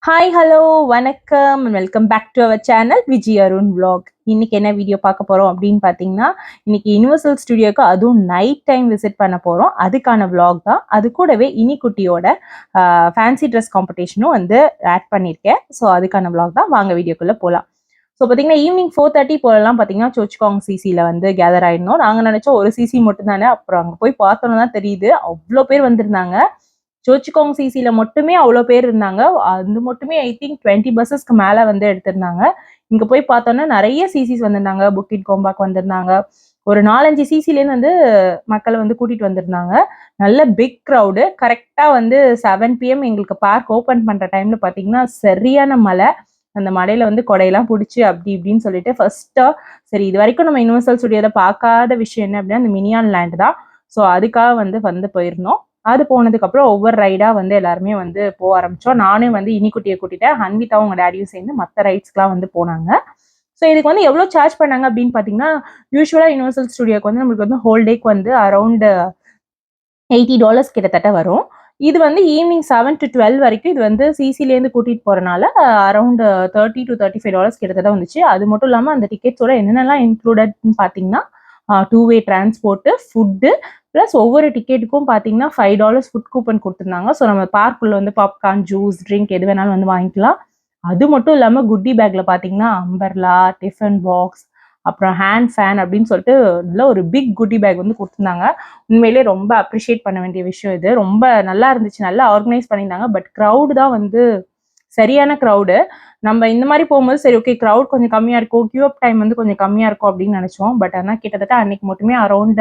Hi hello வணக்கம் welcome back to our channel Vijay Arun vlog. இன்னைக்கு என்ன வீடியோ பார்க்க போறோம் அப்படின்னு பார்த்தீங்கன்னா, இன்னைக்கு யுனிவர்சல் ஸ்டுடியோக்கு அதுவும் நைட் டைம் விசிட் பண்ண போறோம். அதுக்கான vlog தான். அது கூடவே இனிக்குட்டியோட ஃபேன்சி ட்ரெஸ் காம்படிஷனும் வந்து ஆட் பண்ணியிருக்கேன். ஸோ அதுக்கான vlog தான். வாங்க வீடியோக்குள்ள போகலாம். ஸோ பார்த்தீங்கன்னா ஈவினிங் 4:30 போலலாம் பார்த்தீங்கன்னா சோச்சிகாங் சிசியில் வந்து கேதர் ஆயிருந்தோம். நாங்கள் நினச்சோம் ஒரு சிசி மட்டும் தானே, அப்புறம் அங்கே போய் பார்த்தோன்னு தான் தெரியுது அவ்வளோ பேர் வந்திருந்தாங்க. சோச்சிகாங் சிசில மட்டுமே அவ்வளோ பேர் இருந்தாங்க. அது மட்டுமே ஐ திங்க் 20 பஸ்ஸஸ்க்கு மேல வந்து எடுத்திருந்தாங்க. இங்க போய் பார்த்தோம்னா நிறைய சிசிஸ் வந்திருந்தாங்க. புக்கிட் கோம்பாக் வந்திருந்தாங்க. ஒரு 4, 5 சிசிலேருந்து வந்து மக்களை வந்து கூட்டிட்டு வந்திருந்தாங்க. நல்ல பிக் க்ரௌடு. கரெக்டா வந்து 7 PM எங்களுக்கு பார்க் ஓப்பன் பண்ற டைம்ல பார்த்தீங்கன்னா சரியான மழை. அந்த மழையில வந்து கொடையெல்லாம் பிடிச்சி அப்படி இப்படின்னு சொல்லிட்டு ஃபர்ஸ்டா சரி இது வரைக்கும் நம்ம யுனிவர்சல் ஸ்டுடியோல பார்க்காத விஷயம் என்ன அப்படின்னா அந்த மினியான் லேண்ட் தான். ஸோ அதுக்காக வந்து போயிருந்தோம். அது போனதுக்கு அப்புறம் ஒவ்வொரு ரைடா வந்து எல்லாருமே வந்து போக ஆரம்பிச்சோம். நானே வந்து இனிக்குட்டியை கூட்டிட்டேன். ஹன்விதாவும் அவங்க டேடியும் சேர்ந்து மற்ற ரைட்ஸ்க்குலாம் வந்து போனாங்க. ஸோ இதுக்கு வந்து எவ்வளோ சார்ஜ் பண்ணாங்க அப்படின்னு பார்த்தீங்கன்னா, யூஸ்வலா யுனிவர்சல் ஸ்டுடியோக்கு வந்து நம்மளுக்கு வந்து ஹோல் டேக்கு வந்து அரௌண்ட் $80 கிட்டத்தட்ட வரும். இது வந்து ஈவினிங் 7 to 12 வரைக்கும் இது வந்து சிசிலேருந்து கூட்டிட்டு போறனால அரௌண்ட் $30 to $35 கிட்டத்தட்ட வந்துச்சு. அது மட்டும் இல்லாமல் அந்த டிக்கெட்ஸோட என்னென்னலாம் இன்க்ளூடட்னு பார்த்தீங்கன்னா, 2-வே டிரான்ஸ்போர்ட்டு, ஃபுட்டு ப்ளஸ் ஒவ்வொரு டிக்கெட்டுக்கும் பார்த்தீங்கன்னா $5 ஃபுட் கூப்பன் கொடுத்துருந்தாங்க. ஸோ நம்ம பார்க்குள்ள வந்து பாப்கார்ன், ஜூஸ், ட்ரிங்க் எது வேணாலும் வந்து வாங்கிக்கலாம். அது மட்டும் இல்லாமல் குட்டி பேக்கில் பார்த்தீங்கன்னா அம்பர்லா, டிஃபன் பாக்ஸ், அப்புறம் ஹேண்ட் ஃபேன் அப்படின்னு சொல்லிட்டு நல்ல ஒரு பிக் குட்டி பேக் வந்து கொடுத்துருந்தாங்க. உண்மையிலே ரொம்ப அப்ரிஷியேட் பண்ண வேண்டிய விஷயம் இது. ரொம்ப நல்லா இருந்துச்சு. நல்லா ஆர்கனைஸ் பண்ணியிருந்தாங்க. பட் க்ரௌடு தான் வந்து சரியான க்ரௌடு. நம்ம இந்த மாதிரி போகும்போது சரி ஓகே க்ரௌட் கொஞ்சம் கம்மியா இருக்கும். கியூ அப் டைம் வந்து கொஞ்சம் கம்மியா இருக்கும் அப்படின்னு நினைச்சோம். பட் ஆனால் கிட்டத்தட்ட அன்னைக்கு மட்டுமே அரௌண்ட்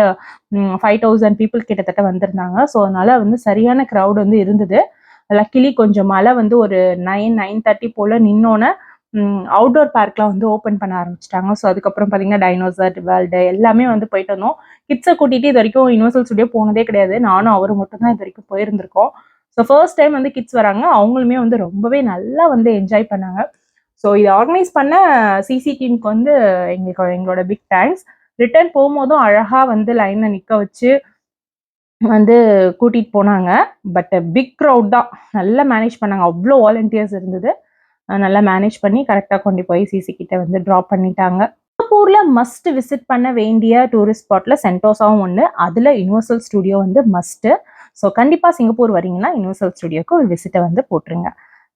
5,000 பீப்புள் கிட்டத்தட்ட வந்திருந்தாங்க. ஸோ அதனால வந்து சரியான க்ரௌட் வந்து இருந்தது. லக்கிலி கொஞ்சம் மழை வந்து ஒரு 9:30 போல நின்னோன்னே அவுட்டோர் பார்க்லாம் வந்து ஓப்பன் பண்ண ஆரம்பிச்சிட்டாங்க. ஸோ அதுக்கப்புறம் பார்த்தீங்கன்னா டைனோசர் வேர்ல்டு எல்லாமே வந்து போயிட்டு வந்தோம். கிட்ஸை கூட்டிட்டு இது வரைக்கும் யுனிவர்சல் ஸ்டுடியோ போனதே கிடையாது. நானும் அவரும் மட்டும் தான் இது வரைக்கும் போயிருந்திருக்கோம். ஸோ ஃபர்ஸ்ட் டைம் வந்து கிட்ஸ் வராங்க. அவங்களுமே வந்து ரொம்பவே நல்லா வந்து என்ஜாய் பண்ணாங்க. ஸோ இதை ஆர்கனைஸ் பண்ண சிசி டீமுக்கு வந்து எங்களோட பிக் தேங்க்ஸ். ரிட்டர்ன் போகும்போதும் அழகா வந்து லைன்ல நிக்க வச்சு வந்து கூட்டிட்டு போனாங்க. பட் பிக் க்ரௌட் தான். நல்லா மேனேஜ் பண்ணாங்க. அவ்வளோ வாலண்டியர்ஸ் இருந்தது. நல்லா மேனேஜ் பண்ணி கரெக்டா கொண்டு போய் சிசி கிட்ட வந்து ட்ராப் பண்ணிட்டாங்க. சிங்கப்பூர்ல மஸ்ட் விசிட் பண்ண வேண்டிய டூரிஸ்ட் ஸ்பாட்ல சென்டோசாவும் ஒன்று. அதுல யுனிவர்சல் ஸ்டுடியோ வந்து மஸ்ட். ஸோ கண்டிப்பா சிங்கப்பூர் வரீங்கன்னா யுனிவர்சல் ஸ்டுடியோக்கு ஒரு விசிட்டை வந்து போட்டுருங்க.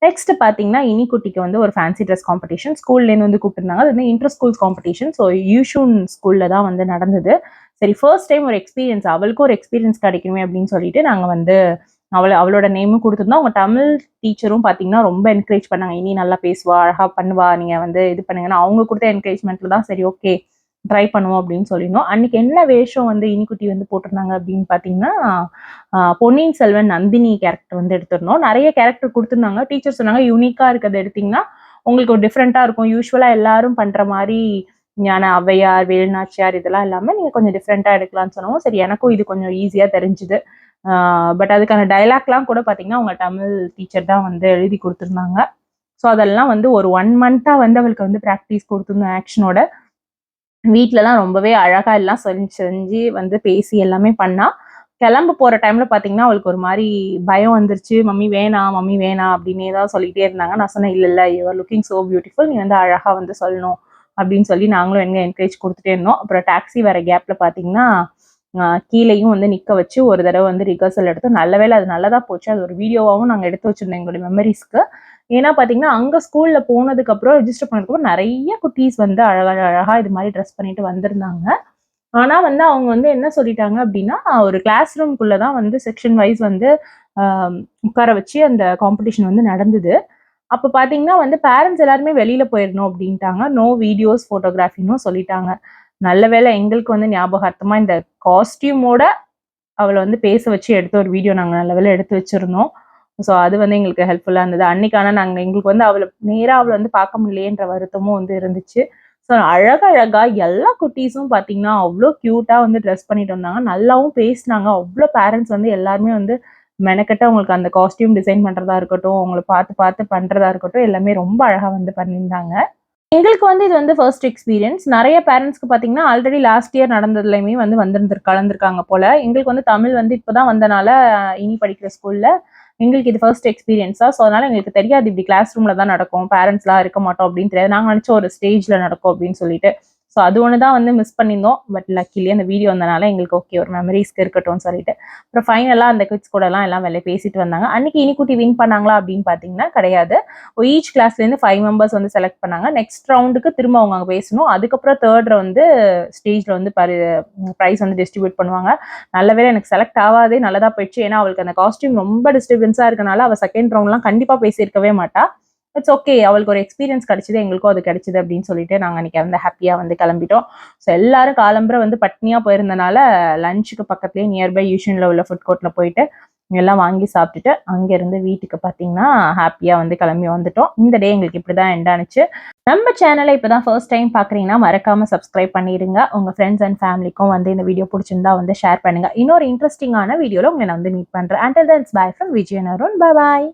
நெக்ஸ்ட் பார்த்தீங்கன்னா இனிக்குட்டிக்கு வந்து ஒரு ஃபேன்சி ட்ரெஸ் காம்படிஷன் ஸ்கூல்லேருந்து வந்து கூப்பிட்டுருந்தாங்க. அது வந்து இன்டர் ஸ்கூல்ஸ் காம்படிஷன். ஸோ யூஷூன் ஸ்கூல்ல தான் வந்து நடந்தது. சரி ஃபர்ஸ்ட் டைம் ஒரு எக்ஸ்பீரியன்ஸ் அவளுக்கும் ஒரு எக்ஸ்பீரியன்ஸ் கிடைக்கணுமே அப்படின்னு சொல்லிட்டு நாங்கள் வந்து அவளோட நேமும் கொடுத்துருந்தோம். அவங்க தமிழ் டீச்சரும் பார்த்தீங்கன்னா ரொம்ப என்கரேஜ் பண்ணாங்க. இனி நல்லா பேசுவா, அழகா பண்ணுவா, நீங்க வந்து இது பண்ணுங்கன்னா அவங்க கொடுத்த என்கரேஜ்மெண்ட்ல தான் சரி ஓகே ட்ரை பண்ணுவோம் அப்படின்னு சொல்லியிருந்தோம். அன்னைக்கு என்ன வேஷம் வந்து இனிக்குட்டி வந்து போட்டிருந்தாங்க அப்படின்னு பார்த்தீங்கன்னா, பொன்னியின் செல்வன் நந்தினி கேரக்டர் வந்து எடுத்திருந்தோம். நிறைய கேரக்டர் கொடுத்துருந்தாங்க. டீச்சர் சொன்னாங்க யூனிக்கா இருக்கிறத எடுத்தீங்கன்னா உங்களுக்கு ஒரு டிஃப்ரெண்டா இருக்கும். யூஸ்வலா எல்லாரும் பண்ற மாதிரி ஞான ஔவையார், வேலுநாச்சியார் இதெல்லாம் இல்லாமல் நீங்கள் கொஞ்சம் டிஃப்ரெண்ட்டாக எடுக்கலாம்னு சொன்னோம். சரி எனக்கும் இது கொஞ்சம் ஈஸியாக தெரிஞ்சுது. பட் அதுக்கான டைலாக்லாம் கூட பார்த்தீங்கன்னா அவங்க தமிழ் டீச்சர் தான் வந்து எழுதி கொடுத்துருந்தாங்க. ஸோ அதெல்லாம் வந்து ஒரு 1 மந்த்தாக வந்து அவளுக்கு வந்து ப்ராக்டிஸ் கொடுத்துருந்தோம் ஆக்ஷனோட. வீட்டிலலாம் ரொம்பவே அழகா எல்லாம் செஞ்சு வந்து பேசி எல்லாமே பண்ணா. கிளம்ப போகிற டைமில் பார்த்தீங்கன்னா அவளுக்கு ஒரு மாதிரி பயம் வந்துருச்சு. மம்மி வேணாம் மம்மி வேணாம் அப்படின்னே தான் சொல்லிகிட்டே இருந்தாங்க. நான் சொன்னேன் இல்லை இல்லை you are looking so beautiful, நீ வந்து அழகாக வந்து சொல்லணும் அப்படின்னு சொல்லி நாங்களும் எங்கே என்கரேஜ் கொடுத்துட்டே இருந்தோம். அப்புறம் டாக்ஸி வர கேப்பில் பார்த்தீங்கன்னா கீழேயும் வந்து நிற்க வச்சு ஒரு தடவை வந்து ரிகர்சல் எடுத்தோம். நல்ல வேலை அது நல்லதாக போச்சு. அது ஒரு வீடியோவாகவும் நாங்கள் எடுத்து வச்சுருந்தோம் எங்களுடைய மெமரிஸ்க்கு. ஏன்னா பார்த்தீங்கன்னா அங்கே ஸ்கூலில் போனதுக்கப்புறம் ரிஜிஸ்டர் பண்ணதுக்கப்புறம் நிறைய குட்டீஸ் வந்து அழகாக இது மாதிரி ட்ரெஸ் பண்ணிட்டு வந்திருந்தாங்க. ஆனால் வந்து அவங்க வந்து என்ன சொல்லிட்டாங்க அப்படின்னா ஒரு கிளாஸ் ரூம்குள்ளே தான் வந்து செக்ஷன் வைஸ் வந்து உட்கார வச்சு அந்த காம்படிஷன் வந்து நடந்தது. அப்போ பார்த்தீங்கன்னா வந்து பேரண்ட்ஸ் எல்லாருமே வெளியில் போயிடணும் அப்படின்ட்டாங்க. நோ வீடியோஸ் ஃபோட்டோகிராஃபின்னு சொல்லிட்டாங்க. நல்ல வேலை எங்களுக்கு வந்து ஞாபகார்த்தமாக இந்த காஸ்டியூமோட அவளை வந்து பேச வச்சு எடுத்த ஒரு வீடியோ நாங்கள் நல்ல வேலை எடுத்து வச்சுருந்தோம். ஸோ அது வந்து எங்களுக்கு ஹெல்ப்ஃபுல்லாக இருந்தது. அன்னைக்கான நாங்கள் எங்களுக்கு வந்து அவளை வந்து பார்க்க முடியலையேன்ற வருத்தமும் வந்து இருந்துச்சு. ஸோ அழகழகா எல்லா குட்டீஸும் பார்த்தீங்கன்னா அவ்வளோ க்யூட்டாக வந்து ட்ரெஸ் பண்ணிட்டு வந்தாங்க. நல்லாவும் பேசினாங்க. அவ்வளோ பேரண்ட்ஸ் வந்து எல்லாருமே வந்து மெனக்கெட்டு அவங்களுக்கு அந்த காஸ்டியூம் டிசைன் பண்ணுறதா இருக்கட்டும், அவங்கள பார்த்து பண்ணுறதா இருக்கட்டும் எல்லாமே ரொம்ப அழகாக வந்து பண்ணியிருந்தாங்க. எங்களுக்கு வந்து இது வந்து ஃபர்ஸ்ட் எக்ஸ்பீரியன்ஸ். நிறைய பேரண்ட்ஸ்க்கு பார்த்தீங்கன்னா, ஆல்ரெடி லாஸ்ட் இயர் நடந்ததுலயுமே வந்து கலந்துருக்காங்க போல. எங்களுக்கு வந்து தமிழ் வந்து இப்பதான் வந்தனால இனி படிக்கிற ஸ்கூல்ல எங்களுக்கு இது ஃபர்ஸ்ட் எக்ஸ்பீரியன்ஸா. ஸோ அதனால எங்களுக்கு தெரியாது இப்படி கிளாஸ் ரூம்ல தான் நடக்கும், பேரண்ட்ஸ்லாம் இருக்க மாட்டோம் அப்படின்னு தெரியாது. நாங்கள் நினச்ச ஒரு ஸ்டேஜ்ல நடக்கும் அப்படின்னு சொல்லிட்டு. ஸோ அது ஒன்று தான் வந்து மிஸ் பண்ணியிருந்தோம். பட் லக்கிலி அந்த வீடியோ வந்தனால எங்களுக்கு ஓகே ஒரு மெமரிஸ்க்கு இருக்கட்டும்னு சொல்லிட்டு. அப்புறம் ஃபைனலாக அந்த கிட்ஸ் கூடலாம் எல்லாம் வெளியே பேசிட்டு வந்தாங்க. அன்னைக்கு இனிக்குட்டி வின் பண்ணாங்களா அப்படின்னு பார்த்தீங்கன்னா கிடையாது. ஈச் கிளாஸ்லேருந்து 5 மெம்பர்ஸ் வந்து செலக்ட் பண்ணாங்க. நெக்ஸ்ட் ரவுண்டுக்கு திரும்ப அவங்க அங்கே பேசணும். அதுக்கப்புறம் தேர்ட் வந்து ஸ்டேஜில் வந்து ப்ரைஸ் வந்து டிஸ்ட்ரிபியூட் பண்ணுவாங்க. நல்லவேளை எனக்கு செலக்ட் ஆகாதே நல்லதா போயிடுச்சு. ஏன்னா அவளுக்கு அந்த காஸ்டியூம் ரொம்ப டிஸ்டர்பன்ஸாக இருக்கனால அவள் செகண்ட் ரவுண்ட்லாம் கண்டிப்பாக பேசியிருக்கவே மாட்டா. இட்ஸ் ஓகே, அவளுக்கு ஒரு எக்ஸ்பீரியன்ஸ் கிடைச்சது, எங்களுக்கும் அது கிடைச்சது அப்படின்னு சொல்லிட்டு நாங்கள் அன்றைக்கி வந்து ஹாப்பியாக வந்து கிளம்பிட்டோம். ஸோ எல்லாரும் காலம்புற வந்து பட்னியாக போயிருந்தனால லஞ்சுக்கு பக்கத்துலேயே நியர்பை யூஷனில் உள்ள ஃபுட் கோர்ட்டில் போயிட்டு எல்லாம் வாங்கி சாப்பிட்டுட்டு அங்கேருந்து வீட்டுக்கு பார்த்தீங்கன்னா ஹாப்பியாக வந்து கிளம்பி வந்துட்டோம். இந்த டே எங்களுக்கு இப்படி தான் எண்ட் ஆனிச்சு. நம்ம சேனலை இப்போ தான் ஃபர்ஸ்ட் டைம் பார்க்குறீங்கன்னா மறக்காமல் சப்ஸ்கிரைப் பண்ணிடுங்க. உங்கள் ஃப்ரெண்ட்ஸ் அண்ட் ஃபேமிலிக்கும் வந்து இந்த வீடியோ பிடிச்சிருந்தா வந்து ஷேர் பண்ணுங்கள். இன்னொரு இன்ட்ரெஸ்டிங்கான வீடியோவில் உங்களை நான் வந்து மீட் பண்ணுறேன். Until then, bye from Vijay and Arun. Bye bye.